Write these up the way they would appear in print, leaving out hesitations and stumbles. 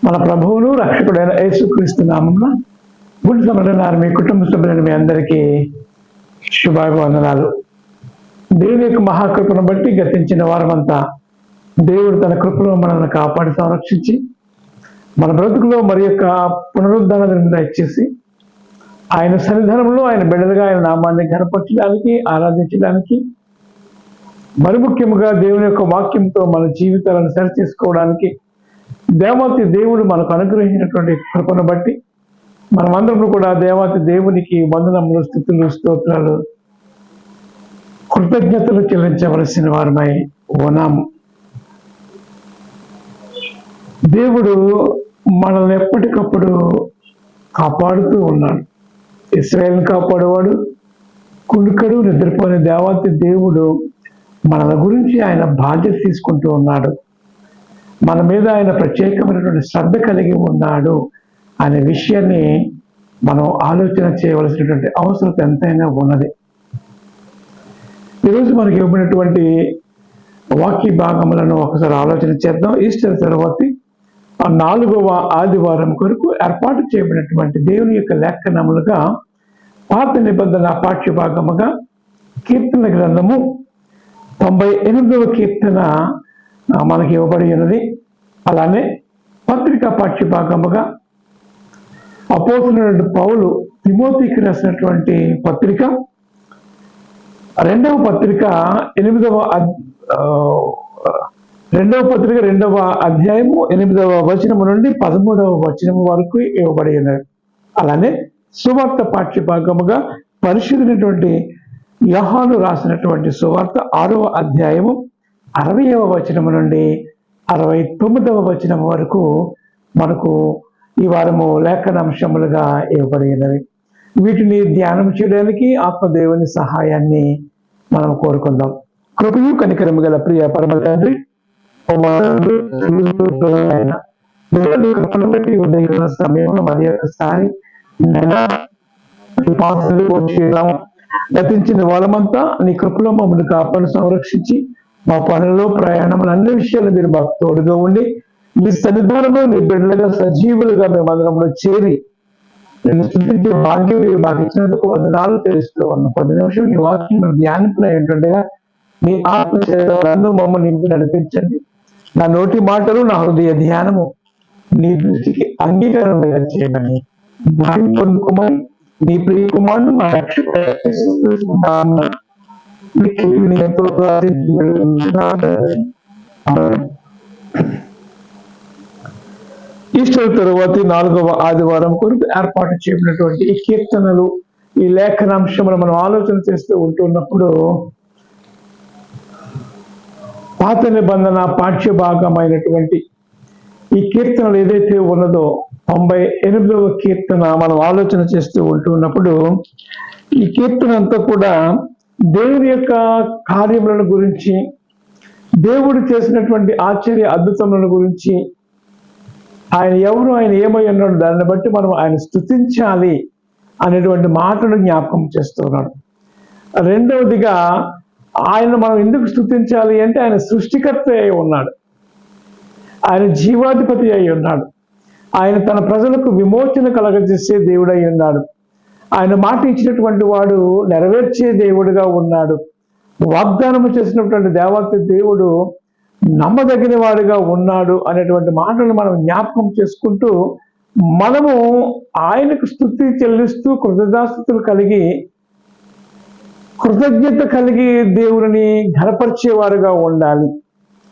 మన ప్రభువును రక్షకుడైన యేసుక్రీస్తు నామమున గుడి సమరన్నారు మీ కుటుంబ సభ్యులైన మీ అందరికీ శుభాభివందనాలు. దేవుని యొక్క మహాకృపను బట్టి గతించిన వారమంతా దేవుడు తన కృపలో మనల్ని కాపాడి సంరక్షించి మన బ్రతుకులో మరి యొక్క పునరుద్ధరణ దయచేసి ఆయన సన్నిధానంలో ఆయన బిడ్డలుగా ఆయన నామాన్ని ఘనపరచడానికి ఆరాధించడానికి మరి ముఖ్యముగా దేవుని యొక్క వాక్యంతో మన జీవితాలను సరి చేసుకోవడానికి దేవాతి దేవుడు మనకు అనుగ్రహించినటువంటి కృపను బట్టి మనమందరం కూడా దేవాతి దేవునికి వందనములు, స్తుతులు, స్తోత్రాలు, కృతజ్ఞతలు చెల్లించవలసిన వారమై ఉన్నాము. దేవుడు మనల్ని ఎప్పటికప్పుడు కాపాడుతూ ఉన్నాడు. ఇశ్రాయేలును కాపాడేవాడు, కునుకడు నిద్రపోయిన దేవాతి దేవుడు మన గురించి ఆయన బాధ్యత తీసుకుంటూ ఉన్నాడు. మన మీద ఆయన ప్రత్యేకమైనటువంటి శ్రద్ధ కలిగి ఉన్నాడు అనే విషయాన్ని మనం ఆలోచన చేయవలసినటువంటి అవసరం ఎంతైనా ఉన్నది. ఈరోజు మనకి ఇవ్వబడినటువంటి వాక్య భాగములను ఒకసారి ఆలోచన చేద్దాం. ఈస్టర్ తర్వాత 4వ ఆదివారం కొరకు ఏర్పాటు చేయబడినటువంటి దేవుని యొక్క లేఖనములుగా పాత నిబంధన పాఠ్య భాగముగా కీర్తన గ్రంథము 98వ కీర్తన మనకి ఇవ్వబడి ఉన్నది. అలానే పత్రికా పాఠ్య భాగముగా అపోస్తలుడైన పౌలు తిమోతికి రాసినటువంటి పత్రిక 2వ పత్రిక 2వ అధ్యాయము 8వ వచనము నుండి 13వ వచనము వరకు ఇవ్వబడి ఉన్నది. అలానే సువార్త పాఠ్య భాగముగా పరిశుద్ధులైనటువంటి యోహాను రాసినటువంటి సువార్త 6వ అధ్యాయము 60వ వచనము నుండి 69వ వచనం వరకు మనకు ఈ వారము లేఖనాంశములుగా ఇవ్వబడినవి. వీటిని ధ్యానం చేయడానికి ఆత్మదేవుని సహాయాన్ని మనం కోరుకుందాం. కృపయు కనికరము గల ప్రియ పరమ తండ్రి, సమయంలో మరి ఒకసారి గతించిన వాళ్ళమంతా నీ కృపలో మమ్మల్ని కాపాడు సంరక్షించి మా పనుల్లో ప్రయాణములు అన్ని విషయాలు మీరు మాకు తోడుగా ఉండి మీ సన్నిధానంలో నీ బిడ్డలుగా సజీవులుగా మేమందరంలో చేరి భాగ్యం మీరు మాకు ఇచ్చినందుకు వందనాలు తెలుస్తూ ఉన్నాం. 10 నిమిషం నీ వాక్యం ధ్యానింపులో ఏంటంటేగా మీ ఆత్మ నన్ను మమ్మల్ని నింపి నడిపించండి. నా నోటి మాటలు నా హృదయ ధ్యానము నీ దృష్టికి అంగీకారంగా చేయమని పొందుకోమని నీ ప్రియ కుమారుడు మా రక్షకుడు ఈస్టర్ తరువాత 4వ ఆదివారం కొరకు ఏర్పాటు చేయబడినటువంటి ఈ కీర్తనలు, ఈ లేఖనాంశములు మనం ఆలోచన చేస్తూ ఉంటున్నప్పుడు పాత నిబంధన పాఠ్య భాగమైనటువంటి ఈ కీర్తనలు ఏదైతే ఉన్నదో 98వ కీర్తన మనం ఆలోచన చేస్తూ ఉంటున్నప్పుడు ఈ కీర్తన అంతా కూడా దేవుని యొక్క కార్యములను గురించి, దేవుడు చేసినటువంటి ఆశ్చర్య అద్భుతములను గురించి, ఆయన ఎవరు, ఆయన ఏమై ఉన్నాడు, దాన్ని బట్టి మనం ఆయన స్తుతించాలి అనేటువంటి మాటను జ్ఞాపకం చేస్తున్నాడు. రెండవదిగా ఆయన మనం ఎందుకు స్తుతించాలి అంటే ఆయన సృష్టికర్త అయి ఉన్నాడు, ఆయన జీవాధిపతి అయి ఉన్నాడు, ఆయన తన ప్రజలకు విమోచన కలగజేసే దేవుడై ఉన్నాడు, ఆయన మాట ఇచ్చినటువంటి వాడు నెరవేర్చే దేవుడుగా ఉన్నాడు, వాగ్దానము చేసినటువంటి దేవత దేవుడు నమ్మదగిన వాడుగా ఉన్నాడు అనేటువంటి మాటలు మనం జ్ఞాపకం చేసుకుంటూ మనము ఆయనకు స్తుతి చెల్లిస్తూ కృతజ్ఞతాస్తుతులు కలిగి కృతజ్ఞత కలిగి దేవుడిని ఘనపరిచేవారుగా ఉండాలి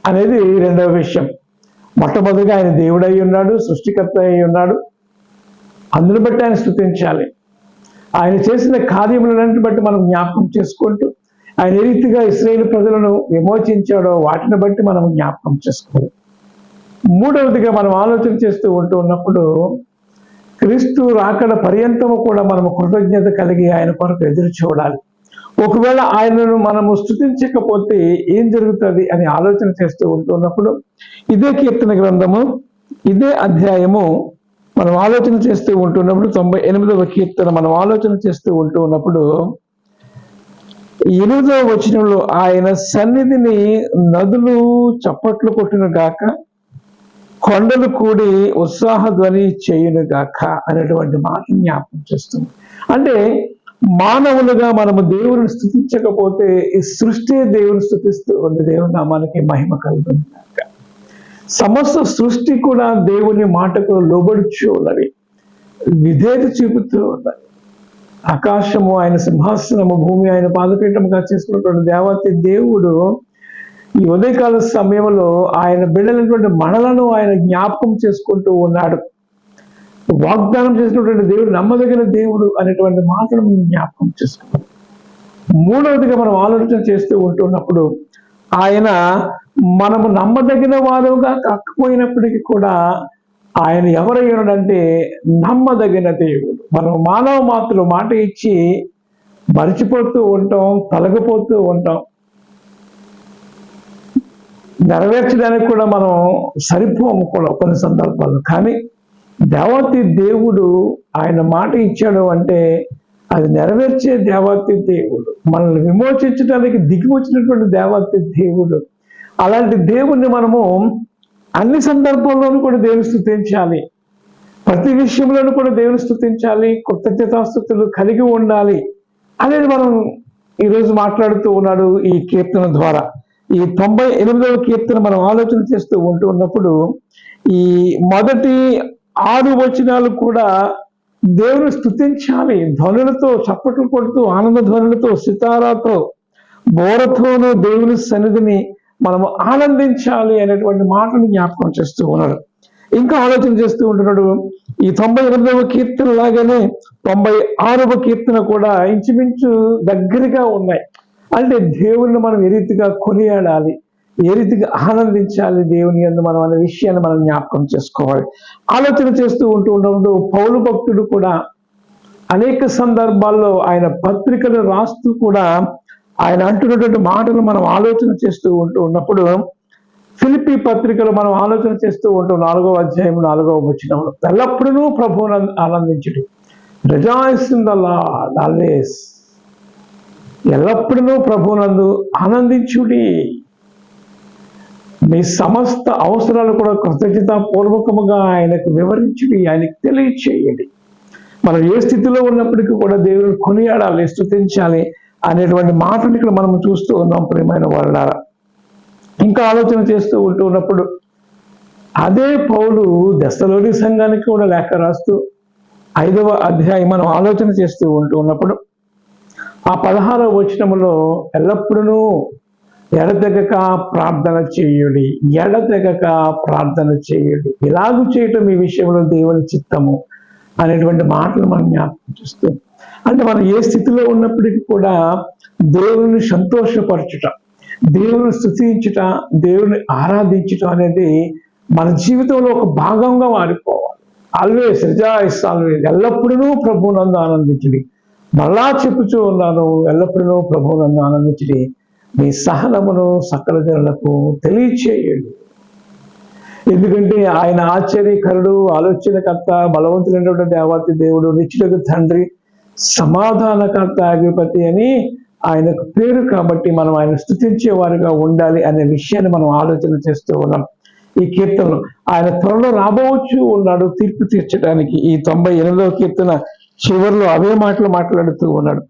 అనేది రెండవ విషయం. మొట్టమొదటిగా ఆయన దేవుడై ఉన్నాడు, సృష్టికర్త అయి ఉన్నాడు, అందుని బట్టి ఆయన స్తుతించాలి. ఆయన చేసిన కార్యములన్నింటిని బట్టి మనం జ్ఞాపకం చేసుకుంటూ ఆయన ఏ రీతిగా ఇశ్రాయేలు ప్రజలను విమోచించాడో వాటిని బట్టి మనం జ్ఞాపకం చేసుకోవాలి. మూడవదిగా మనం ఆలోచన చేస్తూ ఉన్నప్పుడు క్రీస్తు రాకడ పర్యంతము కూడా మనము కృతజ్ఞత కలిగి ఆయన కొరకు ఎదురు చూడాలి. ఒకవేళ ఆయనను మనము స్తుతించకపోతే ఏం జరుగుతుంది అని ఆలోచన చేస్తూ ఉంటున్నప్పుడు ఇదే కీర్తన గ్రంథము, ఇదే అధ్యాయము మనం ఆలోచన చేస్తూ ఉంటున్నప్పుడు 98వ కీర్తన మనం ఆలోచన చేస్తూ ఉంటున్నప్పుడు 8వ వచనంలో ఆయన సన్నిధిని నదులు చప్పట్లు కొట్టును గాక, కొండలు కూడి ఉత్సాహధ్వని చేయునుగాక అనేటువంటి మాట జ్ఞాపకం చేస్తుంది. అంటే మానవులుగా మనము దేవుని స్తుతించకపోతే ఈ సృష్టి దేవుని స్తుతిస్తూ ఉంది. దేవుని నామానికి మహిమ కలుగుతుంది. సమస్త సృష్టి కూడా దేవుని మాటకు లోబడుచు ఉన్నవి, విధేయత చూపుతూ ఉన్నది. ఆకాశము ఆయన సింహాసనము, భూమి ఆయన పాదపీఠముగా చేసుకున్నటువంటి దేవత దేవుడు ఈ ఉదయకాల సమయంలో ఆయన బిడ్డలైనటువంటి మనలను ఆయన జ్ఞాపకం చేసుకుంటూ ఉన్నాడు. వాగ్దానం చేసినటువంటి దేవుడు నమ్మదగిన దేవుడు అనేటువంటి మాటను మనం జ్ఞాపకం చేసుకోవాలి. మూడవదిగా మనం ఆలోచన చేస్తూ ఉంటున్నప్పుడు ఆయన మనము నమ్మదగిన వారుగా కాకపోయినప్పటికీ కూడా ఆయన ఎవరయ్యాడంటే నమ్మదగిన దేవుడు. మనం మానవ మాత్రం మాట ఇచ్చి మరిచిపోతూ ఉంటాం, తొలగిపోతూ ఉంటాం. నెరవేర్చడానికి కూడా మనం సరిపోము కూడా కొన్ని సందర్భాల్లో. కానీ దేవాతి దేవుడు ఆయన మాట ఇచ్చాడు అంటే అది నెరవేర్చే దేవాతి దేవుడు, మనల్ని విమోచించడానికి దిగి వచ్చినటువంటి దేవాతి దేవుడు. అలాంటి దేవుణ్ణి మనము అన్ని సందర్భాల్లోనూ కూడా దేవుని స్తుతించాలి, ప్రతి విషయంలోనూ కూడా దేవుని స్తుతించాలి, కృతజ్ఞతాస్తుతులు కలిగి ఉండాలి అనేది మనం ఈరోజు మాట్లాడుతూ ఉన్నాడు ఈ కీర్తన ద్వారా. ఈ 98వ కీర్తన మనం ఆలోచన చేస్తూ ఉన్నప్పుడు ఈ మొదటి 6 వచనాలు కూడా దేవుని స్తుతించాలి, ధ్వనులతో, చప్పట్లు కొడుతూ, ఆనంద ధ్వనులతో, సితారాతో, బోరతోనూ దేవుని సన్నిధిని మనము ఆనందించాలి అనేటువంటి మాటను జ్ఞాపకం చేస్తూ ఉన్నాడు. ఇంకా ఆలోచన చేస్తూ ఉంటున్నాడు. ఈ 98వ కీర్తన లాగానే 96వ కీర్తన కూడా ఇంచుమించు దగ్గరగా ఉన్నాయి. అంటే దేవుణ్ణి మనం ఏ రీతిగా కొనియాడాలి, ఏ రీతిగా ఆనందించాలి దేవుని యందు మనం అనే విషయాన్ని మనం జ్ఞాపకం చేసుకోవాలి. ఆలోచన చేస్తూ ఉన్నప్పుడు పౌలు భక్తుడు కూడా అనేక సందర్భాల్లో ఆయన పత్రికలు రాస్తూ కూడా ఆయన అంటున్నటువంటి మాటలు మనం ఆలోచన చేస్తూ ఉన్నప్పుడు ఫిలిప్పీ పత్రికలు మనం ఆలోచన చేస్తూ ఉంటాం. 4వ అధ్యాయం 4వ వచనంలో ఎల్లప్పుడూ ప్రభువును ఆనందించుడి, rejoice in the Lord always. ఎల్లప్పుడూ ప్రభువునందు ఆనందించుడి. మీ సమస్త అవసరాలు కూడా కృతజ్ఞతాపూర్వకముగా ఆయనకు వివరించుడి, ఆయనకు తెలియచేయండి. మనం ఏ స్థితిలో ఉన్నప్పటికీ కూడా దేవుని కొనియాడాలి, స్తుతించాలి అనేటువంటి మాటను ఇక్కడ మనం చూస్తూ ఉన్నాం ప్రియమైన వాళ్ళారా. ఇంకా ఆలోచన చేస్తూ ఉన్నప్పుడు అదే పౌలు దెస్సలోని సంఘానికి కూడా లేఖ రాస్తూ 5వ అధ్యాయం మనం ఆలోచన చేస్తూ ఉన్నప్పుడు ఆ 16వ వచనములో ఎల్లప్పుడూ ఎడతెగక ప్రార్థన చేయుడి, ఎడతెగక ప్రార్థన చేయుడి, ఇలాగూ చేయటం ఈ విషయంలో దేవుని చిత్తము అనేటువంటి మాటలు మనం జ్ఞాపకం చేస్తూ, అంటే మనం ఏ స్థితిలో ఉన్నప్పటికీ కూడా దేవుని సంతోషపరచుట, దేవుని స్తుతించుట, దేవుని ఆరాధించుట అనేది మన జీవితంలో ఒక భాగంగా మారిపోవాలి. ఆల్వేస్ రిజాయిస్, ఆల్వేస్, ఎల్లప్పుడూ ప్రభువునందు ఆనందించుడి. మళ్ళా చెప్పుచూ ఉన్నాను, ఎల్లప్పుడూ ప్రభువునందు ఆనందించుడి, మీ సహనమును సకల జనులకు తెలియచేయండి. ఎందుకంటే ఆయన ఆశ్చర్యకరుడు, ఆలోచనకర్త, బలవంతులైనటువంటి దేవాతి దేవుడు, నిత్యులకు తండ్రి, సమాధానకర్త, అధిపతి అని ఆయనకు పేరు. కాబట్టి మనం ఆయన స్తుతించే వారిగా ఉండాలి అనే విషయాన్ని మనం ఆలోచన చేస్తూ ఉన్నాం. ఈ కీర్తనలో ఆయన త్వరలో రాబోవచ్చు ఉన్నాడు తీర్పు తీర్చడానికి. ఈ 98వ కీర్తన చివరిలో అవే మాటలు మాట్లాడుతూ ఉన్నాడు.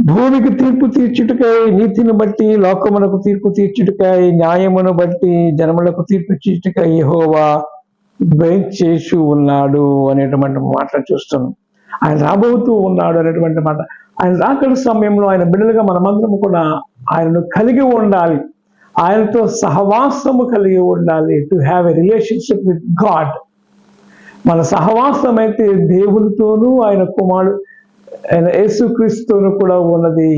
భూమికి తీర్పు తీర్చుటకై, నీతిని బట్టి లోకమునకు తీర్పు తీర్చుటకై, న్యాయమును బట్టి జనములకు తీర్పు తీర్చుటకై యెహోవా వేంచేసి ఉన్నాడు అనేటువంటి మాటలు చూస్తున్నాం. ఆయన రాబోతూ ఉన్నాడు అనేటువంటి మాట. ఆయన రాకడ సమయంలో ఆయన బిడ్డలుగా మనమందరం కూడా ఆయనను కలిగి ఉండాలి, ఆయనతో సహవాసము కలిగి ఉండాలి. To have a relationship with God. మన సహవాసం అయితే దేవునితోనూ ఆయన కుమారుడు ఆయన యేసుక్రీస్తుతోనూ కూడా ఉన్నది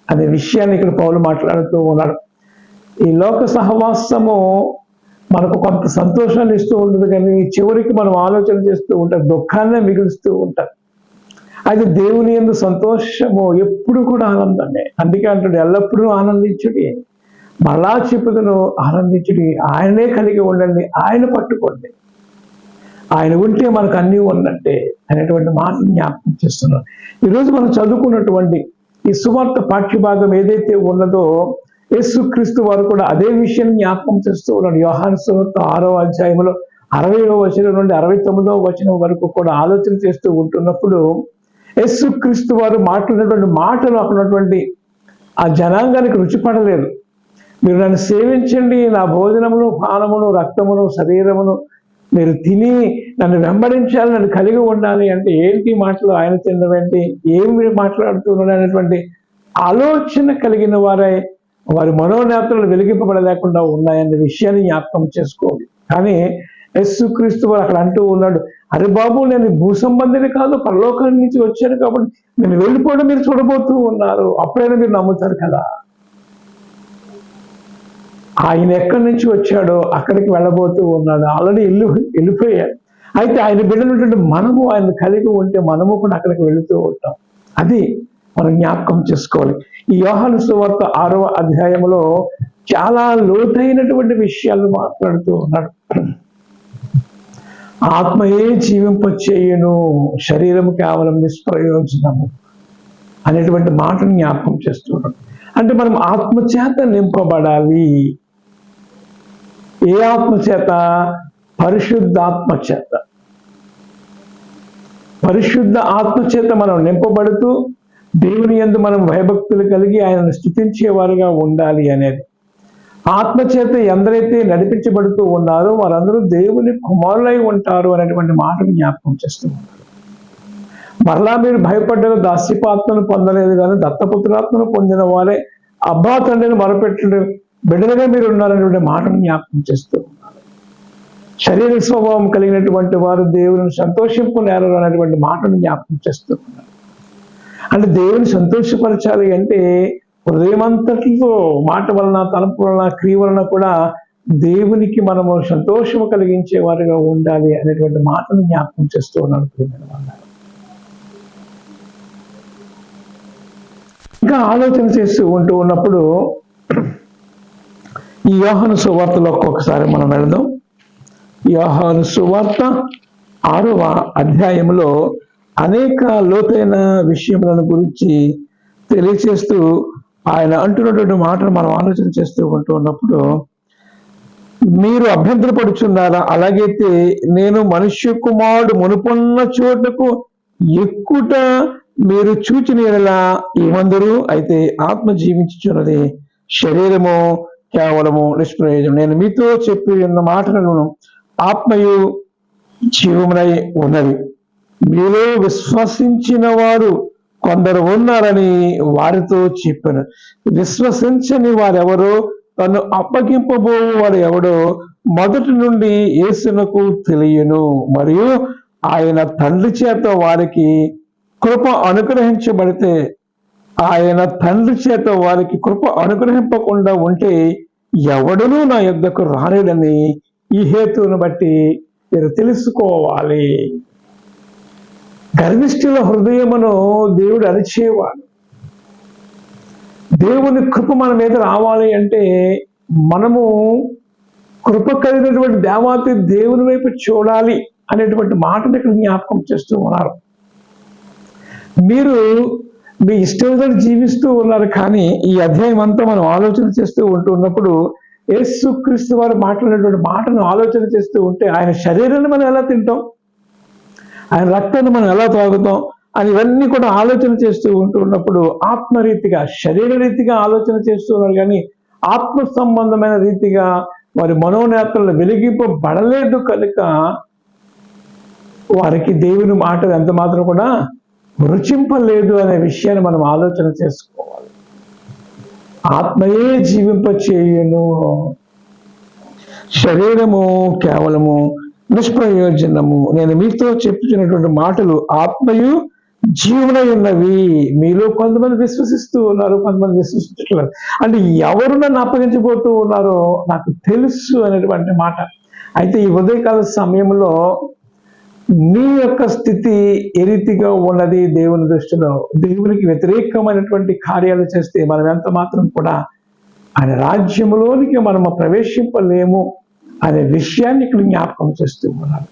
అనే విషయాన్ని ఇక్కడ పౌలు మాట్లాడుతూ ఉన్నాడు. ఈ లోక సహవాసము మనకు కొంత సంతోషాన్ని ఇస్తూ ఉంటుంది, కానీ చివరికి మనం ఆలోచన చేస్తూ ఉంటాం, దుఃఖాన్నే మిగులుస్తూ ఉంటాం. అయితే దేవుని యందు సంతోషము ఎప్పుడు కూడా ఆనందమే. అందుకే అంటాడు ఎల్లప్పుడూ ఆనందించుడి, మళ్ళా చెప్పుదును ఆనందించుడి. ఆయనే కలిగి ఉండండి, ఆయన పట్టుకోండి, ఆయన ఉంటే మనకు అన్నీ ఉన్నట్టే అనేటువంటి మాటను జ్ఞాపకం చేస్తున్నాం. ఈరోజు మనం చదువుకున్నటువంటి ఈ సువార్త పాఠ్యభాగం ఏదైతే ఉన్నదో యేసుక్రీస్తు వారు కూడా అదే విషయం జ్ఞాపకం చేస్తూ ఉన్నాడు. యోహాను సువార్త 6వ అధ్యాయంలో 60వ వచనం నుండి 69వ వచనం వరకు కూడా ఆలోచన చేస్తూ ఉంటున్నప్పుడు యేసుక్రీస్తు వారు మాట్లాడినటువంటి మాటలు అక్కడ ఉన్నటువంటి ఆ జనాంగానికి రుచిపడలేదు. మీరు నన్ను సేవించండి, నా భోజనమును పానమును రక్తమును శరీరమును మీరు తిని నన్ను వెంబడించాలి, నన్ను కలిగి ఉండాలి అంటే ఏంటి మాటలు, ఆయన తినడం ఏంటి, ఏమి మాట్లాడుతున్నాడు అనేటువంటి ఆలోచన కలిగిన వారి మనోనేత్రాలు వెలిగింపబడలేకుండా ఉన్నాయనే విషయాన్ని జ్ఞాపకం చేసుకోవాలి. కానీ యేసుక్రీస్తు వారు అక్కడ అంటూ ఉన్నాడు, అరే బాబు, నేను భూ సంబంధిని కాదు, పరలోకం నుంచి వచ్చాను కాబట్టి నేను వెళ్ళిపోవడం మీరు చూడబోతూ ఉన్నారు, అప్పుడైనా మీరు నమ్ముతారు కదా. ఆయన ఎక్కడి నుంచి వచ్చాడో అక్కడికి వెళ్ళబోతూ ఉన్నాడు, ఆల్రెడీ వెళ్ళిపోయాడు. అయితే ఆయన బిడ్డలుంటే మనము ఆయన కలిగి ఉంటే మనము కూడా అక్కడికి వెళుతూ ఉంటాం. అది మనం జ్ఞాపకం చేసుకోవాలి. ఈ యోహాను సువార్త 6వ అధ్యాయంలో చాలా లోతైనటువంటి విషయాలు మాట్లాడుతూ ఉన్నాడు. ఆత్మయే జీవింపచేయును, శరీరం కేవలం నిష్ప్రయోజనము అనేటువంటి మాటను జ్ఞాపకం చేస్తున్నాడు. అంటే మనం ఆత్మచేత నింపబడాలి. ఏ ఆత్మచేత? పరిశుద్ధాత్మ చేత. పరిశుద్ధ ఆత్మచేత మనం నింపబడుతూ దేవుని యందు మనం భయభక్తులు కలిగి ఆయనను స్తుతించేవారుగా ఉండాలి అనేది. ఆత్మచేత ఎందరైతే నడిపించబడుతూ ఉన్నారో వారందరూ దేవుని కుమారులై ఉంటారు అనేటువంటి మాటను జ్ఞాపకం చేస్తూ ఉన్నారు. మరలా మీరు భయపడ్డారు, దాస్యపాత్మను పొందలేదు కానీ దత్తపుత్రాత్మను పొందిన వారే అబ్బా తండ్రిని మొరపెట్టడం బిడ్డలుగా మీరు ఉన్నారనేటువంటి మాటను జ్ఞాపకం చేస్తూ ఉన్నారు. శరీర స్వభావం కలిగినటువంటి వారు దేవుని సంతోషింపనేరరు అనేటువంటి మాటను జ్ఞాపకం చేస్తూ ఉన్నారు. అంటే దేవుని సంతోషపరచాలి అంటే హృదయమంతటితో మాట వలన, తలంపు వలన, క్రియ వలన కూడా దేవునికి మనము సంతోషము కలిగించే వారిగా ఉండాలి అనేటువంటి మాటను జ్ఞాపకం చేస్తూ ఉన్నాడు. ఇంకా ఆలోచన చేస్తూ ఉంటూ ఉన్నప్పుడు ఈ యోహాను సువార్తలో ఒక్కొక్కసారి మనం వెళదాం. యోహాను సువార్త 6వ అధ్యాయంలో అనేక లోతైన విషయములను గురించి తెలియచేస్తూ ఆయన అంటున్నటువంటి మాటను మనం ఆలోచన చేస్తూ ఉంటూ ఉన్నప్పుడు, మీరు అభ్యంతరపడుచున్నారా? అలాగైతే నేను మనుష్య కుమారుడు మునుపున్న చోటకు ఎక్కుట మీరు చూచిన ఎడలా ఏమందరూ? అయితే ఆత్మ జీవించుచున్నది, శరీరము కేవలము నిష్ప్రయోజనం. నేను మీతో చెప్పి ఉన్న మాటలను ఆత్మయు జీవమునై ఉన్నది. మీలో విశ్వసించిన వారు కొందరు ఉన్నారని వారితో చెప్పాను. విశ్వసించని వారెవరో, తను అప్పగింపబో వాడు ఎవడో మొదటి నుండి యేసునకు తెలియను. మరియు ఆయన తండ్రి చేత వారికి కృప అనుగ్రహించబడితే, ఆయన తండ్రి చేత వారికి కృప అనుగ్రహింపకుండా ఉంటే ఎవడునూ నా యొద్దకు రాలేడని ఈ హేతువును బట్టి మీరు తెలుసుకోవాలి. గర్విష్ఠుల హృదయమును దేవుడు అరిచేవాడు. దేవుని కృప మన మీద రావాలి అంటే మనము కృప కలిగినటువంటి దేవాతి దేవుని వైపు చూడాలి అనేటువంటి మాటను ఇక్కడ జ్ఞాపకం చేస్తూ ఉన్నారు. మీరు మీ ఇష్టం జీవిస్తూ ఉన్నారు, కానీ ఈ అధ్యాయం అంతా మనం ఆలోచన చేస్తూ ఉంటున్నప్పుడు యేసుక్రీస్తు వారు మాట్లాడినటువంటి మాటను ఆలోచన చేస్తూ ఉంటే ఆయన శరీరాన్ని మనం ఎలా తింటాం, ఆయన రక్తాన్ని మనం ఎలా తాగుతాం అని ఇవన్నీ కూడా ఆలోచన చేస్తూ ఉంటున్నప్పుడు ఆత్మరీతిగా, శరీర రీతిగా ఆలోచన చేస్తూ ఉన్నారు, కానీ ఆత్మ సంబంధమైన రీతిగా వారి మనోనేత్రాలు వెలిగింపబడలేదు కనుక వారికి దేవుని మాటలు ఎంత మాత్రం కూడా రుచింపలేదు అనే విషయాన్ని మనం ఆలోచన చేసుకోవాలి. ఆత్మయే జీవింపచేయును, శరీరము కేవలము నిష్ప్రయోజనము. నేను మీతో చెప్పుతున్నటువంటి మాటలు ఆత్మయు జీవనై ఉన్నవి. మీలో కొంతమంది విశ్వసిస్తూ ఉన్నారు, కొంతమంది విశ్వసించట్లేదు. అంటే ఎవరు నన్ను అప్పగించబోతూ ఉన్నారో నాకు తెలుసు అనేటువంటి మాట. అయితే ఈ ఉదయకాల సమయంలో నీ యొక్క స్థితి ఏ రీతిగా ఉన్నది దేవుని దృష్టిలో? దేవునికి వ్యతిరేకమైనటువంటి కార్యాలు చేస్తే మనం ఎంత మాత్రం కూడా ఆయన రాజ్యంలోనికి మనము ప్రవేశింపలేము అనే విషయాన్ని ఇక్కడ జ్ఞాపకం చేస్తూ ఉన్నారు.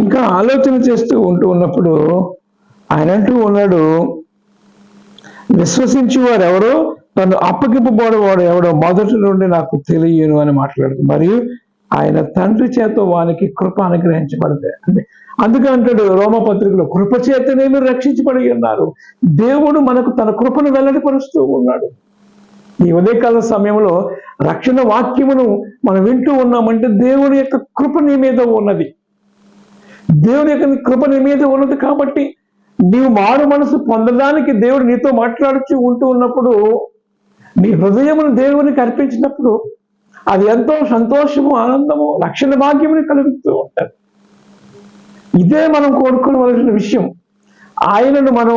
ఇంకా ఆలోచన చేస్తూ ఉన్నప్పుడు ఆయన అంటూ ఉన్నాడు, విశ్వసించు వారు ఎవరో తను అప్పగింపబడేవాడు ఎవడో మొదటి నుండి నాకు తెలియను అని మాట్లాడుతుంది. మరియు ఆయన తండ్రి చేత వానికి కృప అనుగ్రహించబడతాయి అంటే అందుకే అంటాడు రోమపత్రికలో, కృప చేతనే మీరు రక్షించబడి ఉన్నారు. దేవుడు మనకు తన కృపను వెల్లడిపరుస్తూ ఉన్నాడు. ఈ ఉదయకాల సమయంలో రక్షణ వాక్యమును మనం వింటూ ఉన్నామంటే దేవుని యొక్క కృప నీ మీద ఉన్నది. దేవుని యొక్క కృప నీ మీద ఉన్నది కాబట్టి నీవు మారు మనసు పొందడానికి దేవుడు నీతో మాట్లాడుతూ ఉంటూ ఉన్నప్పుడు, నీ హృదయమును దేవునికి అర్పించినప్పుడు అది ఎంతో సంతోషము, ఆనందము, రక్షణ భాగ్యముని కలుగుతూ ఉంటారు. ఇదే మనం కోరుకోవలసిన విషయం. ఆయనను మనం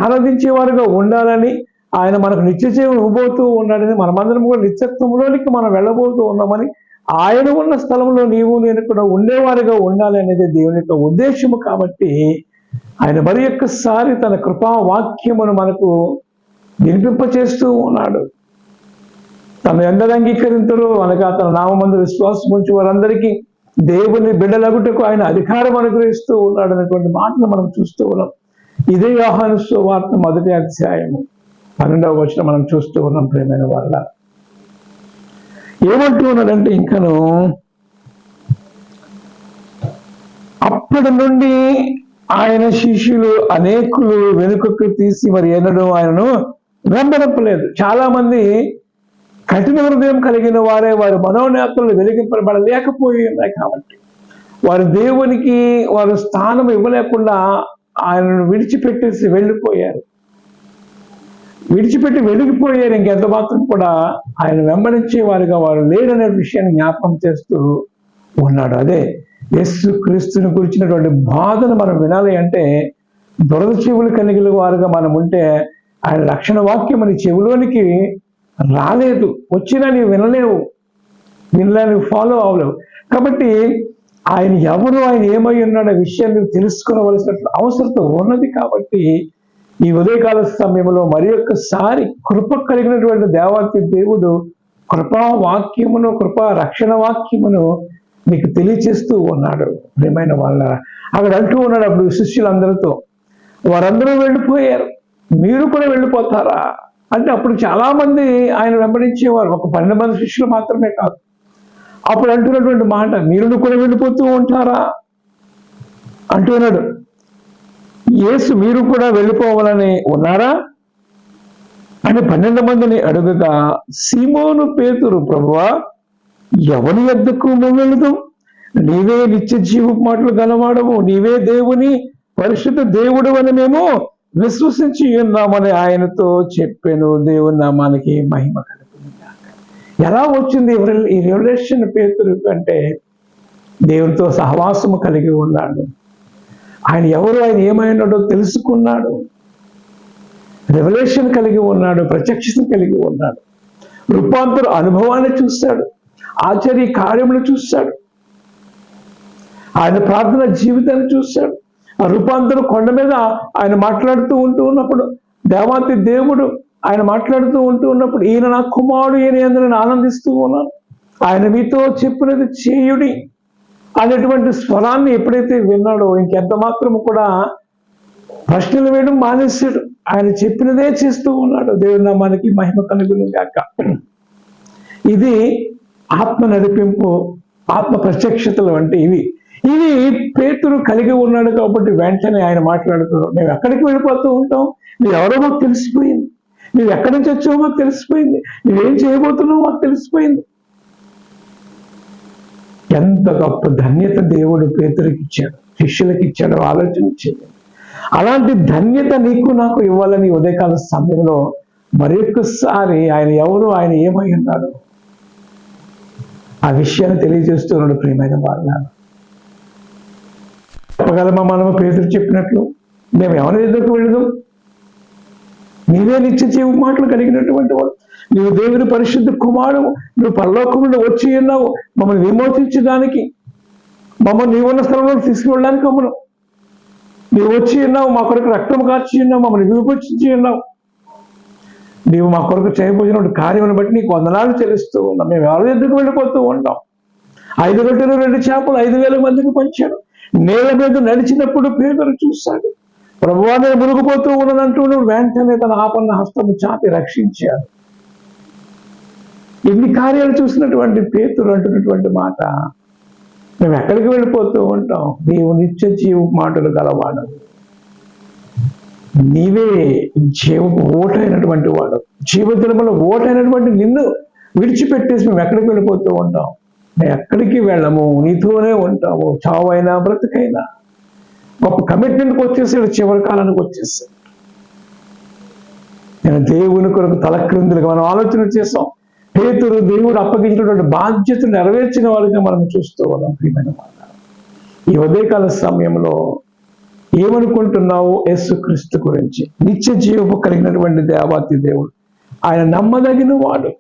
ఆరాధించేవారుగా ఉండాలని, ఆయన మనకు నిత్యజీవం ఇవ్వబోతూ ఉన్నాడని, మనమందరం కూడా నిత్యత్వంలోనికి మనం వెళ్ళబోతూ ఉన్నామని, ఆయన ఉన్న స్థలంలో నీవు నేను కూడా ఉండేవారుగా ఉండాలి అనేది దేవుని యొక్క ఉద్దేశము. కాబట్టి ఆయన మరి ఒక్కసారి తన కృపా వాక్యమును మనకు వినిపింపచేస్తూ ఉన్నాడు. తను ఎందరు అంగీకరించరు అనగా తన నామందు విశ్వాసం ఉంచి వారందరికీ దేవుని బిడ్డలగుటకు ఆయన అధికారం అనుగ్రహిస్తూ ఉన్నాడు అనేటువంటి మాటలు మనం చూస్తూ ఉన్నాం. ఇదే యోహాను సువార్త 1వ అధ్యాయము 12వ వచనం మనం చూస్తూ ఉన్నాం. ప్రియమైన వాళ్ళ ఏమంటూ ఉన్నాడంటే, ఇంకను అప్పటి నుండి ఆయన శిష్యులు అనేకులు వెనుకకు తీసి మరి ఎన్నడూ ఆయనను వెంబడింపలేదు. చాలా మంది కఠిన హృదయం కలిగిన వారే వారి మనోనేతలు వెలిగింపబడలేకపోయి ఉన్నాయి కాబట్టి వారు దేవునికి వారు స్థానం ఇవ్వలేకుండా ఆయనను విడిచిపెట్టేసి వెళ్ళిపోయారు. విడిచిపెట్టి వెలిగిపోయారు. ఇంకెంత మాత్రం కూడా ఆయన వెంబడించే వారుగా వారు లేరనే విషయాన్ని జ్ఞాపకం చేస్తూ ఉన్నాడు. అదే యేసు క్రీస్తుని గురించినటువంటి బాధను మనం వినాలి అంటే, దురద చెవులు కలిగిన వారుగా మనం ఉంటే ఆయన రక్షణ వాక్యం మన చెవులోనికి రాలేదు. వచ్చినా నీవు వినలేవు, ఫాలో అవ్వలేవు. కాబట్టి ఆయన ఎవరు, ఆయన ఏమై ఉన్నాడు ఆ విషయాన్ని తెలుసుకోవలసిన అవసరం ఉన్నది. కాబట్టి ఈ ఉదయకాల సమయంలో మరి ఒక్కసారి కృప కలిగినటువంటి దేవాతి దేవుడు కృపా వాక్యమును, కృపా రక్షణ వాక్యమును నీకు తెలియచేస్తూ ఉన్నాడు. ప్రియమైన వాళ్ళ అక్కడ అంటూ ఉన్నాడు అప్పుడు శిష్యులందరితో, వారందరూ వెళ్ళిపోయారు, మీరు కూడా వెళ్ళిపోతారా అంటే, అప్పుడు చాలా మంది ఆయన వెంబడించేవారు, ఒక 12 మంది శిష్యులు మాత్రమే కాదు. అప్పుడు అంటున్నటువంటి మాట, మీరు కూడా వెళ్ళిపోతూ ఉంటారా అంటున్నాడు. యేసు మీరు కూడా వెళ్ళిపోవాలని ఉన్నారా అని 12 మందిని అడుగగా, సీమోను పేతురు, ప్రభువా ఎవరి యొద్దకు మేము వెళుదాం? నీవే నిత్య జీవ మాటలు గలవాడము, నీవే దేవుని పరిశుద్ధ దేవుడు అని మేము విశ్వసించి ఉన్నామని ఆయనతో చెప్పాను. దేవుని నామానికి మహిమ కలుగుతుంది. ఎలా వచ్చింది ఈ రెవల్యూషన్? పేతురు అంటే దేవునితో సహవాసము కలిగి ఉన్నాడు. ఆయన ఎవరు, ఆయన ఏమైనాడో తెలుసుకున్నాడు. రెవల్యూషన్ కలిగి ఉన్నాడు, ప్రత్యక్షత కలిగి ఉన్నాడు, రూపాంతర అనుభవాన్ని చూశాడు, ఆశ్చర్య కార్యములు చూశాడు, ఆయన ప్రార్థన జీవితాన్ని చూశాడు. ఆ రూపాంతరం కొండ మీద ఆయన మాట్లాడుతూ ఉన్నప్పుడు, దేవాతి దేవుడు ఆయన మాట్లాడుతూ ఉన్నప్పుడు, ఈయన నా కుమారుడు, ఈయన యందు నేను ఆనందిస్తూ ఉన్నాను, ఆయన మీతో చెప్పినది చేయుడి అనేటువంటి స్వరాన్ని ఎప్పుడైతే విన్నాడో ఇంకెంత మాత్రము కూడా ప్రశ్నలు వేయడం మానేశాడు. ఆయన చెప్పినదే చేస్తూ ఉన్నాడు. దేవుని నామానికి మహిమ కలుగును గాక. ఇది ఆత్మ నడిపింపు, ఆత్మ ప్రత్యక్షతలు అంటే ఇవి పేతురు కలిగి ఉన్నాడు. కాబట్టి వెంటనే ఆయన మాట్లాడుతున్నాడు, మేము ఎక్కడికి వెళ్ళిపోతూ ఉంటాం, నువ్వు ఎవరో మాకు తెలిసిపోయింది, నువ్వు ఎక్కడి నుంచి వచ్చావో మాకు తెలిసిపోయింది, నువ్వేం చేయబోతున్నావో మాకు తెలిసిపోయింది. ఎంత గొప్ప ధన్యత దేవుడు పేతురికి ఇచ్చాడు, శిష్యులకు ఇచ్చాడు, ఆలోచించేది. అలాంటి ధన్యత నీకు నాకు ఇవ్వాలని ఉదయకాల సమయంలో మరి ఒక్కసారి ఆయన ఎవరు, ఆయన ఏమై ఉన్నాడు ఆ విషయాన్ని తెలియజేస్తున్నాడు. ప్రియమైన వాళ్ళ చెప్పగలమా మనము పేతురు చెప్పినట్లు, మేము ఎవరి ఎదురుకు వెళదాం? నీవే నిత్య జీవ మాటలు కలిగినటువంటి వాడు, నువ్వు దేవుని పరిశుద్ధ కుమారుడు, నువ్వు పరలోకం నుండి వచ్చి ఉన్నావు మమ్మల్ని విమోచించడానికి, మమ్మల్ని నీవున్న స్థలంలో తీసుకువెళ్ళడానికి మమ్మల్ని నీవు వచ్చి ఉన్నావు, మా కొరకు రక్తం కార్చి ఉన్నావు, మమ్మల్ని విమోచించి ఉన్నావు, నీవు మా కొరకు చేయబోయిన కార్యమును బట్టి నీకు వందనాలు చెల్లిస్తూ ఉన్నాం. మేము ఎవరి ఎదురుకు వెళ్ళిపోతూ ఉంటాం. 5 రొట్టెలు 2 చేపలు 5,000 మందికి పంచాడు. నేల మీద నడిచినప్పుడు పేతురు చూశాడు, ప్రభువా నేను మునిగిపోతూ ఉన్నానంటూ వెంటనే తన ఆపన్న హస్తము చాపి రక్షించాడు. ఎన్ని కార్యాలు చూసినటువంటి పేతురు అంటున్నటువంటి మాట, మేము ఎక్కడికి వెళ్ళిపోతూ ఉంటాం, నీవు నిత్య జీవ మాటలు గలవాడు, నీవే జీవపు ఓటైనటువంటి వాడు, జీవజలములో ఓటైనటువంటి నిన్ను విడిచిపెట్టేసి మేము ఎక్కడికి వెళ్ళిపోతూ ఉంటాం, మేము ఎక్కడికి వెళ్ళము, నీతోనే ఉంటాము, చావైనా బ్రతికైనా. గొప్ప కమిట్మెంట్కి వచ్చేసాడు, చివరి కాలానికి వచ్చేసాడు. నేను దేవుని కొరకు తలక్రిందులుగా మనం ఆలోచన చేస్తాం. పేతురు దేవుడు అప్పగించినటువంటి బాధ్యతను నెరవేర్చిన వారిగా మనం చూస్తూ ఉన్నాం. ప్రియమైన వాళ్ళ, ఈ ఉదయకాల సమయంలో ఏమనుకుంటున్నావు యేసుక్రీస్తు గురించి? నిత్య జీవము కలిగినటువంటి దేవాతి దేవుడు, ఆయన నమ్మదగిన వాడు,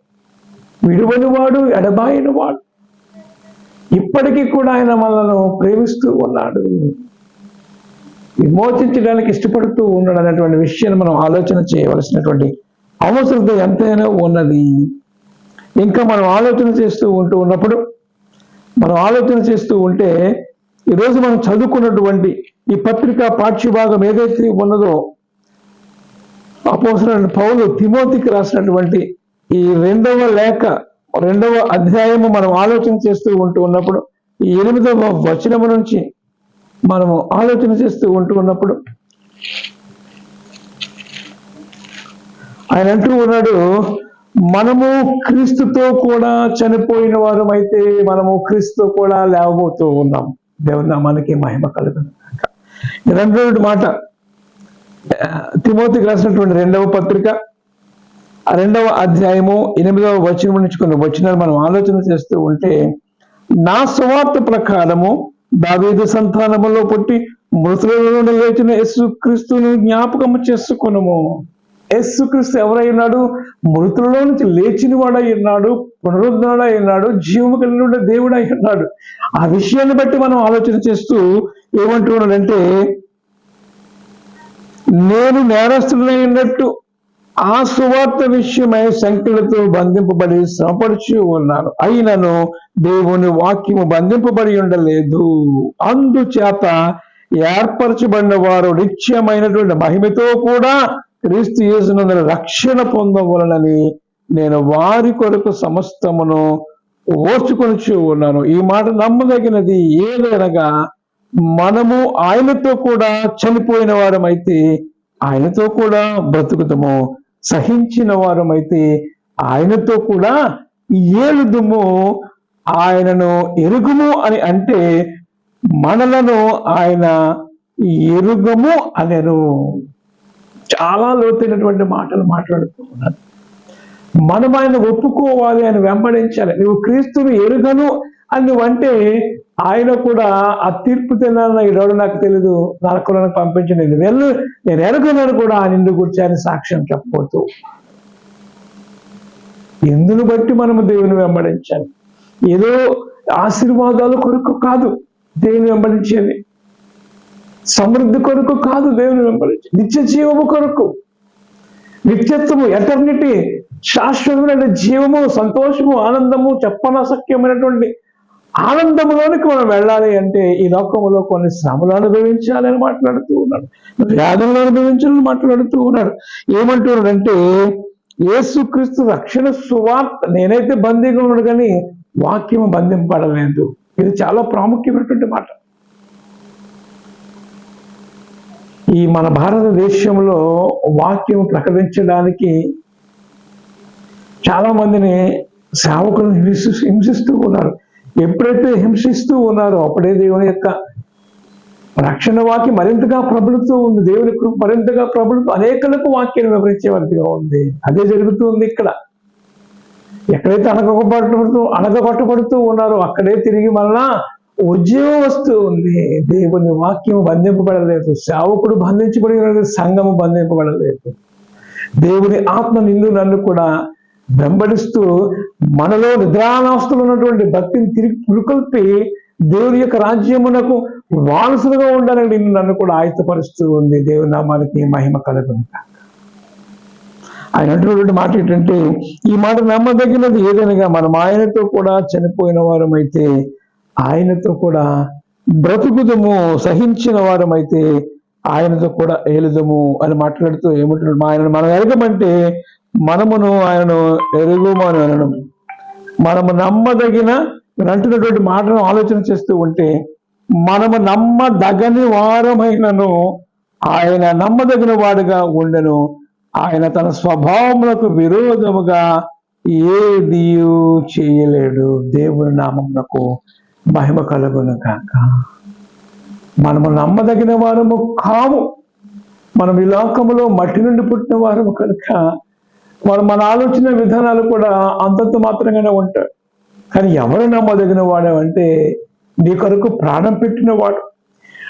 విడువని వాడు, ఎడబాయిన వాడు. ఇప్పటికీ కూడా ఆయన మనలను ప్రేమిస్తూ ఉన్నాడు, విమోచించడానికి ఇష్టపడుతూ ఉన్నాడు అనేటువంటి విషయాన్ని మనం ఆలోచన చేయవలసినటువంటి అవసరత ఎంతైనా ఉన్నది. ఇంకా మనం ఆలోచన చేస్తూ ఉన్నప్పుడు మనం ఆలోచన చేస్తూ ఉంటే, ఈరోజు మనం చదువుకున్నటువంటి ఈ పత్రిక పాఠ్యభాగం ఏదైతే ఉన్నదో, అపోస్తలుడైన పౌలు తిమోతికి రాసినటువంటి ఈ 2వ అధ్యాయము మనం ఆలోచన చేస్తూ ఉన్నప్పుడు, ఈ 8వ వచనము నుంచి మనము ఆలోచన చేస్తూ ఉన్నప్పుడు ఆయన అంటూ ఉన్నాడు, మనము క్రీస్తుతో కూడా చనిపోయిన వారం అయితే మనము క్రీస్తుతో కూడా లేవబోతూ ఉన్నాం. దేవుని నామానికి మహిమ కలుగును. రెండవ మాట, తిమోతికి రాసినటువంటి 2వ పత్రిక 2వ అధ్యాయము 8వ వచనం నుంచి కొన్ని వచనాలు మనం ఆలోచన చేస్తూ ఉంటే, నా సువార్త ప్రకారము దావీదు సంతానములో పుట్టి మృతులలో నుండి లేచిన యేసుక్రీస్తును జ్ఞాపకము చేసుకొనుము. యేసుక్రీస్తు ఎవరై ఉన్నాడు? మృతులలో నుంచి లేచిన వాడై ఉన్నాడు, పునరుద్ధరణై ఉన్నాడు, జీవము కలిగిన దేవుడై ఉన్నాడు. ఆ విషయాన్ని బట్టి మనం ఆలోచన చేస్తూ ఏమంటున్నాడంటే, నేను నేరస్తుడై ఉన్నట్టు ఆ సువార్త విషయమై సంఖ్యలతో బంధింపబడి శ్రమపడుచు ఉన్నాను, అయినను దేవుని వాక్యము బంధింపబడి ఉండలేదు. అందుచేత ఏర్పరచబడిన వారు నిత్యమైనటువంటి మహిమతో కూడా క్రీస్తు యేసునందు రక్షణ పొందవలనని నేను వారి కొరకు సమస్తమును ఓర్చుకొనుచు ఉన్నాను. ఈ మాట నమ్మదగినది. ఏదనగా మనము ఆయనతో కూడా చనిపోయిన వారమైతే ఆయనతో కూడా బ్రతుకుతాము, సహించిన వారమైతే ఆయనతో కూడా ఏలుదుము, ఆయనను ఎరుగుము అని అంటే మనలను ఆయన ఎరుగము అనెను. చాలా లోతైనటువంటి మాటలు మాట్లాడుతూ ఉన్నాడు. మనం ఆయన ఒప్పుకోవాలి, ఆయన వెంబడించాలి. నువ్వు క్రీస్తుని ఎరుగను అని నువ్వంటే ఆయన కూడా ఆ తీర్పు తిన్నాను ఈరోజు నాకు తెలీదు, నరకులను పంపించలేదు, వెళ్ళు నేను ఎరుగనని కూడా ఆయన ఇందు గురించి ఆయన సాక్ష్యం చెప్పబోతూ. ఎందును బట్టి మనము దేవుని వెంబడించాలి. ఏదో ఆశీర్వాదాల కొరకు కాదు దేవుని వెంబడించేది, సమృద్ధి కొరకు కాదు దేవుని వెంబడించేది, నిత్య జీవము కొరకు, నిత్యత్వము, ఎటర్నిటీ, శాశ్వతమైన జీవము, సంతోషము, ఆనందము, చెప్పనసక్యమైనటువంటి ఆనందంలోనికి మనం వెళ్ళాలి అంటే ఈ లోకంలో కొన్ని శ్రమలు అనుభవించాలని మాట్లాడుతూ ఉన్నాడు, వ్యాధులను అనుభవించాలని మాట్లాడుతూ ఉన్నాడు. ఏమంటున్నాడంటే, యేసుక్రీస్తు రక్షణ సువార్త, నేనైతే బందీగా ఉన్నాడు కానీ వాక్యము బంధింపడలేదు. ఇది చాలా ప్రాముఖ్యమైనటువంటి మాట. ఈ మన భారతదేశంలో వాక్యం ప్రకటించడానికి చాలా మందిని సేవకులను హింసిస్తూ ఉన్నారు. ఎప్పుడైతే హింసిస్తూ ఉన్నారో అప్పుడే దేవుని యొక్క రక్షణ వాక్యం మరింతగా ప్రబలుతూ ఉంది, దేవుని కృప మరింతగా ప్రబలుతూ అనేకలకు వాక్యాన్ని వివరించే వారిగా ఉంది. అదే జరుగుతుంది ఇక్కడ. ఎక్కడైతే అణగగొట్టబడుతూ ఉన్నారో అక్కడే తిరిగి మళ్ళా ఉద్యోగం వస్తూ ఉంది. దేవుని వాక్యం బంధింపబడలేదు, సేవకుడు బంధించబడి ఉన్నది, సంఘము బంధింపబడలేదు. దేవుని ఆత్మ నిన్ను నన్ను కూడా వెంబడిస్తూ మనలో నిద్రానాస్తులు ఉన్నటువంటి భక్తిని తిరిగి పురుకొల్పి దేవుని యొక్క రాజ్యమునకు వారసులుగా ఉండాలని నిన్ను నన్ను కూడా ఆయుధపరుస్తూ ఉంది. దేవుని నామానికి మహిమ కలుగును. ఆయన అంటున్నటువంటి మాట ఏంటంటే, ఈ మాట నమ్మదగినది. ఏదనగా మనం ఆయనతో కూడా చనిపోయిన వారమైతే ఆయనతో కూడా బ్రతుకుదము, సహించిన వారమైతే ఆయనతో కూడా ఏలుదము అని మాట్లాడుతూ ఏమంటున్నాడు, ఆయనను మనం ఎరగమంటే మనమును ఆయనను ఎరుగుము అని అనడం. మనము నమ్మదగిన, మీరు అంటున్నటువంటి మాటను ఆలోచన చేస్తూ ఉంటే, మనము నమ్మదగని వారమైనను ఆయన నమ్మదగిన వాడుగా ఉండను. ఆయన తన స్వభావములకు విరోధముగా ఏది చేయలేడు. దేవుని నామమునకు మహిమ కలుగును కాక. మనము నమ్మదగిన వారము కాము. మనం ఈ లోకములో మట్టి నుండి పుట్టిన వారము కనుక మన ఆలోచన విధానాలు కూడా అంతంత మాత్రంగానే ఉంటాయి. కానీ ఎవరు నమ్మదగిన వాడు అంటే, నీ కొరకు ప్రాణం పెట్టిన వాడు,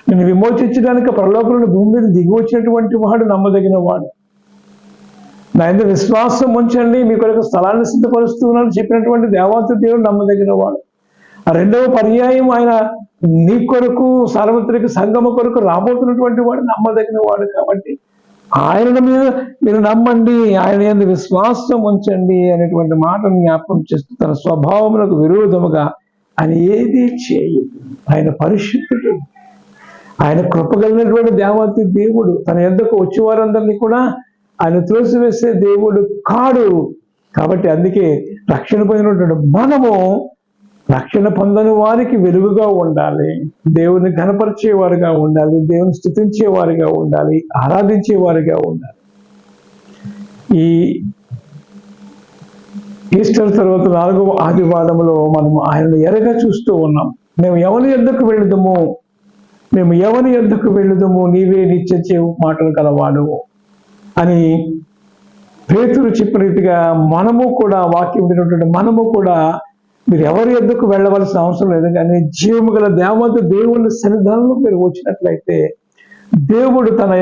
నేను విమోచించడానికి పరలోకంలో భూమి మీద దిగి వచ్చినటువంటి వాడు నమ్మదగిన వాడు. నా యందు విశ్వాసం ఉంచండి, మీ కొరకు స్థలాన్ని సిద్ధపరుస్తున్నాను చెప్పినటువంటి దేవాతి దేవుడు నమ్మదగిన వాడు. ఆ రెండవ పర్యాయం ఆయన నీ కొరకు సార్వత్రిక సంగమ కొరకు రాబోతున్నటువంటి వాడు నమ్మదగిన వాడు. కాబట్టి ఆయన మీద మీరు నమ్మండి, ఆయన యందు విశ్వాసం ఉంచండి అనేటువంటి మాటను జ్ఞాపకం చేస్తూ, తన స్వభావములకు విరోధముగా ఆయన ఏది చేయదు. ఆయన పరిశుద్ధుడు, ఆయన కృపగలిగినటువంటి దేవాతి దేవుడు. తన యొద్దకు వచ్చేవారందరినీ కూడా ఆయన త్రోసివేసే దేవుడు కాడు. కాబట్టి అందుకే రక్షణ పొందినటువంటి మనము రక్షణ పొందని వారికి వెలుగుగా ఉండాలి, దేవుని ఘనపరిచేవారుగా ఉండాలి, దేవుని స్తుతించేవారుగా ఉండాలి, ఆరాధించేవారుగా ఉండాలి. ఈ ఈస్టర్ తర్వాత 4వ ఆదివారంలో మనము ఆయనను ఎరగా చూస్తూ ఉన్నాం. మేము ఎవరి యొద్దకు వెళ్ళుదము, నీవే నిత్య జీవ మాటలు గలవాడు అని పేతురు చెప్పిన రీతిగా మనము కూడా, వాక్యం విన్నటువంటి మనము కూడా, మీరు ఎవరి యొద్దకు వెళ్ళవలసిన అవసరం లేదు, కానీ జీవము గల దేవత దేవుని సన్నిధానంలో మీరు వచ్చినట్లయితే దేవుడు తన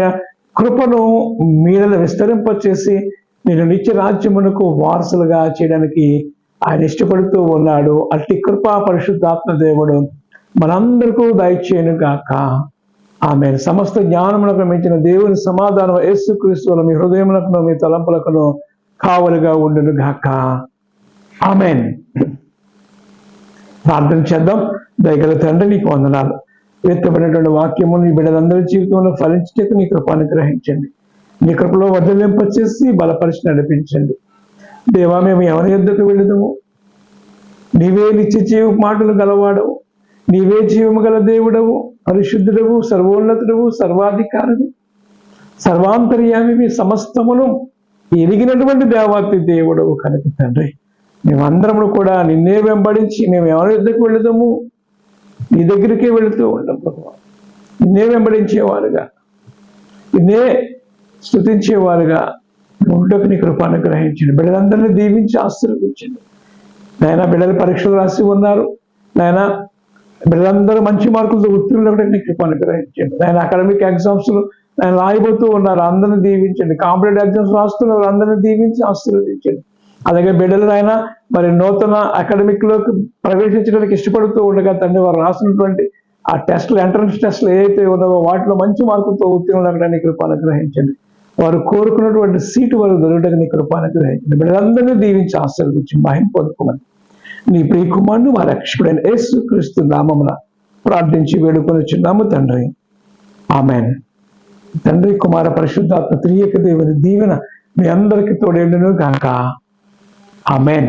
కృపను మీరలో విస్తరింపచేసి నేను నిత్య రాజ్యమునకు వారసులుగా చేయడానికి ఆయన ఇష్టపడుతూ ఉన్నాడు. అట్టి కృపా పరిశుద్ధాత్మ దేవుడు మనందరికీ దయచేయను గాక. ఆమేన్. సమస్త జ్ఞానమునకు మించిన దేవుని సమాధానం యేసుక్రీస్తు మీ హృదయమునకును మీ తలంపులకును కావలిగా ఉండును గాక. ఆమేన్. ప్రార్థన చేద్దాం. దయగల తండ్రి, నీకు వందనాలు. ఎత్తబడినటువంటి వాక్యము నీ బిడ్డలందరి జీవితంలో ఫలించేందుకు నీ కృప అనుగ్రహించండి. నీ కృపలో వర్ధలింపచేసి బలపరిచి నడిపించండి. దేవా, మేము ఎవరి యొద్దకు వెళ్ళుదము? నీవే నిత్య జీవ మాటలు గలవాడవు, నీవే జీవము గల దేవుడవు, పరిశుద్ధుడవు, సర్వోన్నతుడవు, సర్వాధికారివి, సర్వాంతర్యామి, సమస్తమును ఎరిగినటువంటి దేవాతి దేవుడవు కనుక తండ్రి, మేమందరము కూడా నిన్నే వెంబడించి మేము ఎవరి యొద్దకు వెళుదాము? నీ దగ్గరికే వెళుతూ ఉంటాం ప్రభువా. నిన్నే వెంబడించేవారుగా, నిన్నే స్తుతించేవారుగా ఉండకు నీ కృప అనుగ్రహించండి. బిడ్డలందరినీ దీవించి ఆశీర్వదించండి. నాయనా, బిడ్డలు పరీక్షలు రాసి ఉన్నారు నాయనా, బిడ్డలందరూ మంచి మార్కులతో ఉత్తీర్ణులు నీ కృప అనుగ్రహించండి. నాయన అకాడమిక్ ఎగ్జామ్స్ ఆయన రాయబోతూ ఉన్నారు, అందరిని దీవించండి. కాంపిటేటివ్ ఎగ్జామ్స్ రాస్తున్నారు, అందరిని దీవించి ఆశీర్వదించండి. అలాగే బిడ్డలు ఆయన మరి నూతన అకాడమిక్ లోకి ప్రవేశించడానికి ఇష్టపడుతూ ఉండగా తండ్రి, వారు రాసినటువంటి ఆ టెస్టులు, ఎంట్రన్స్ టెస్టులు ఏవైతే ఉన్నావో వాటిలో మంచి మార్కులతో ఉత్తీర్ణులు నీ కృప అనుగ్రహించండి. వారు కోరుకున్నటువంటి సీటు వారు దొరకడానికి నీ కృప అనుగ్రహించండి. బిడ్డలందరినీ దీవించి ఆశీర్వదించి మహిమ పొందుకోమని నీ ప్రియ కుమారుడు మా రక్షకుడైన యేసుక్రీస్తు నామమున ప్రార్థించి వేడుకొనుచున్నాము తండ్రి. ఆమేన్. తండ్రి, కుమార, పరిశుద్ధాత్మ త్రియేక దేవుని దీవెన మీ అందరికీ తోడేండును గాక. ఆమేన్.